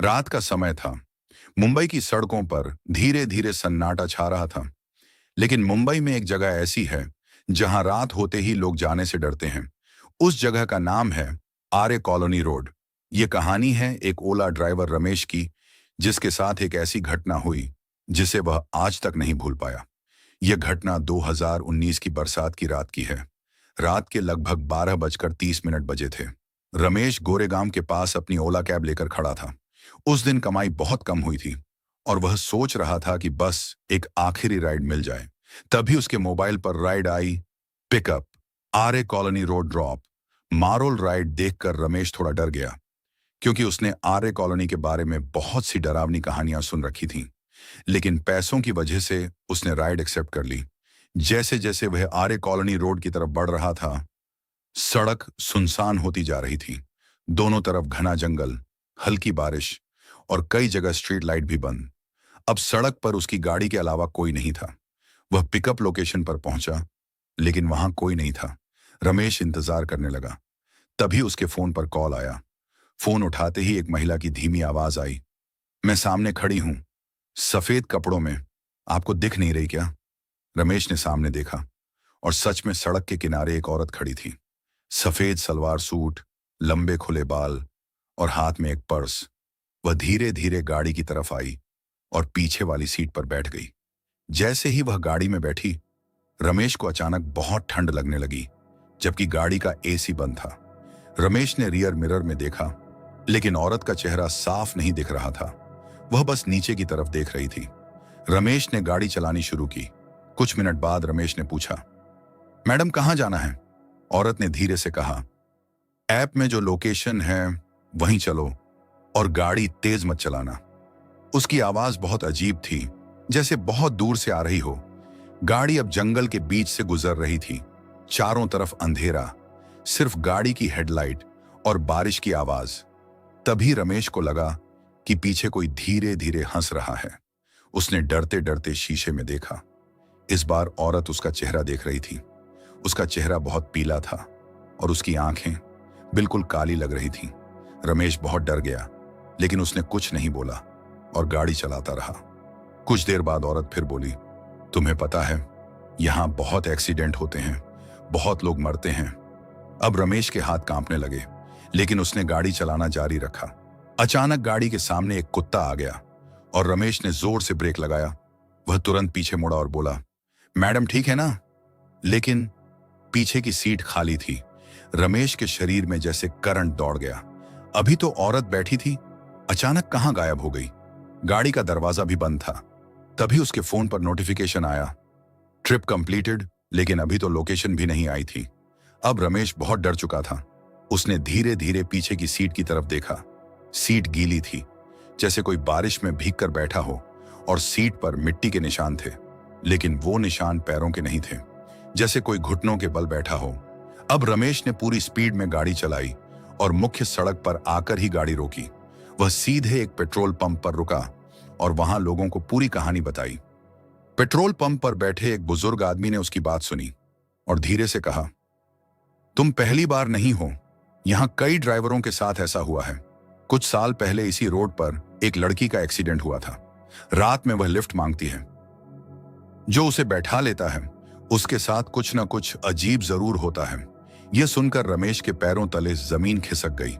रात का समय था। मुंबई की सड़कों पर धीरे धीरे सन्नाटा छा रहा था। लेकिन मुंबई में एक जगह ऐसी है जहां रात होते ही लोग जाने से डरते हैं। उस जगह का नाम है आर्य कॉलोनी रोड। ये कहानी है एक ओला ड्राइवर रमेश की, जिसके साथ एक ऐसी घटना हुई जिसे वह आज तक नहीं भूल पाया। यह घटना 2019 की बरसात की रात की है। रात के लगभग 12:30 बजे थे। रमेश गोरेगांव के पास अपनी ओला कैब लेकर खड़ा था। उस दिन कमाई बहुत कम हुई थी और वह सोच रहा था कि बस एक आखिरी राइड मिल जाए। तभी उसके मोबाइल पर राइड आई, pickup, Arya colony road drop. Marol ride देखकर रमेश थोड़ा डर गया, क्योंकि उसने आर्य कॉलोनी के बारे में बहुत सी डरावनी कहानियां सुन रखी थीं। लेकिन पैसों की वजह से उसने राइड एक्सेप्ट कर ली। जैसे जैसे वह आर्य कॉलोनी रोड की तरफ बढ़ रहा था, सड़क सुनसान होती जा रही थी। दोनों तरफ घना जंगल, हल्की बारिश और कई जगह स्ट्रीट लाइट भी बंद। अब सड़क पर उसकी गाड़ी के अलावा कोई नहीं था। वह पिकअप लोकेशन पर पहुंचा, लेकिन वहां कोई नहीं था। रमेश इंतजार करने लगा। तभी उसके फोन पर कॉल आया। फोन उठाते ही एक महिला की धीमी आवाज आई, मैं सामने खड़ी हूं, सफेद कपड़ों में, आपको दिख नहीं रही क्या? रमेश ने सामने देखा और सच में सड़क के किनारे एक औरत खड़ी थी। सफेद सलवार सूट, लंबे खुले बाल और हाथ में एक पर्स। वह धीरे धीरे गाड़ी की तरफ आई और पीछे वाली सीट पर बैठ गई। जैसे ही वह गाड़ी में बैठी, रमेश को अचानक बहुत ठंड लगने लगी, जबकि गाड़ी का एसी बंद था। रमेश ने रियर मिरर में देखा, लेकिन औरत का चेहरा साफ नहीं दिख रहा था। वह बस नीचे की तरफ देख रही थी। रमेश ने गाड़ी चलानी शुरू की। कुछ मिनट बाद रमेश ने पूछा, मैडम कहाँ जाना है? औरत ने धीरे से कहा, ऐप में जो लोकेशन है वहीं चलो और गाड़ी तेज मत चलाना। उसकी आवाज बहुत अजीब थी, जैसे बहुत दूर से आ रही हो। गाड़ी अब जंगल के बीच से गुजर रही थी। चारों तरफ अंधेरा, सिर्फ गाड़ी की हेडलाइट और बारिश की आवाज। तभी रमेश को लगा कि पीछे कोई धीरे धीरे हंस रहा है। उसने डरते डरते शीशे में देखा। इस बार औरत उसका चेहरा देख रही थी। उसका चेहरा बहुत पीला था और उसकी आंखें बिल्कुल काली लग रही थीं। रमेश बहुत डर गया, लेकिन उसने कुछ नहीं बोला और गाड़ी चलाता रहा। कुछ देर बाद औरत फिर बोली, तुम्हें पता है, यहां बहुत एक्सीडेंट होते हैं, बहुत लोग मरते हैं। अब रमेश के हाथ कांपने लगे, लेकिन उसने गाड़ी चलाना जारी रखा। अचानक गाड़ी के सामने एक कुत्ता आ गया और रमेश ने जोर से ब्रेक लगाया। वह तुरंत पीछे मुड़ा और बोला, मैडम ठीक है ना? लेकिन पीछे की सीट खाली थी। रमेश के शरीर में जैसे करंट दौड़ गया। अभी तो औरत बैठी थी, अचानक कहां गायब हो गई? गाड़ी का दरवाजा भी बंद था। तभी उसके फोन पर नोटिफिकेशन आया, ट्रिप कंप्लीटेड, लेकिन अभी तो लोकेशन भी नहीं आई थी। अब रमेश बहुत डर चुका था। उसने धीरे धीरे पीछे की सीट की तरफ देखा। सीट गीली थी, जैसे कोई बारिश में भीगकर बैठा हो, और सीट पर मिट्टी के निशान थे, लेकिन वो निशान पैरों के नहीं थे, जैसे कोई घुटनों के बल बैठा हो। अब रमेश ने पूरी स्पीड में गाड़ी चलाई और मुख्य सड़क पर आकर ही गाड़ी रोकी। वह सीधे एक पेट्रोल पंप पर रुका और वहां लोगों को पूरी कहानी बताई। पेट्रोल पंप पर बैठे एक बुजुर्ग आदमी ने उसकी बात सुनी और धीरे से कहा, तुम पहली बार नहीं हो, यहां कई ड्राइवरों के साथ ऐसा हुआ है। कुछ साल पहले इसी रोड पर एक लड़की का एक्सीडेंट हुआ था। रात में वह लिफ्ट मांगती है, जो उसे बैठा लेता है उसके साथ कुछ न कुछ अजीब जरूर होता है। यह सुनकर रमेश के पैरों तले जमीन खिसक गई।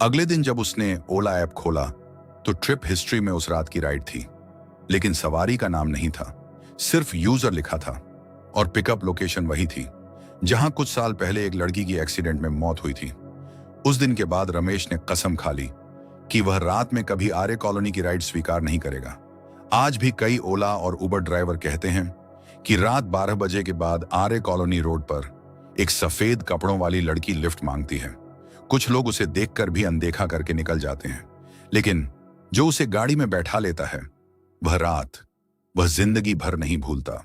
अगले दिन जब उसने ओला ऐप खोला तो ट्रिप हिस्ट्री में उस रात की राइड थी, लेकिन सवारी का नाम नहीं था, सिर्फ यूजर लिखा था और पिकअप लोकेशन वही थी जहां कुछ साल पहले एक लड़की की एक्सीडेंट में मौत हुई थी। उस दिन के बाद रमेश ने कसम खा ली कि वह रात में कभी आर्य कॉलोनी की राइड स्वीकार नहीं करेगा। आज भी कई ओला और उबर ड्राइवर कहते हैं कि रात 12 बजे के बाद आर्य कॉलोनी रोड पर एक सफेद कपड़ों वाली लड़की लिफ्ट मांगती है। कुछ लोग उसे देखकर भी अनदेखा करके निकल जाते हैं, लेकिन जो उसे गाड़ी में बैठा लेता है, वह रात, वह जिंदगी भर नहीं भूलता।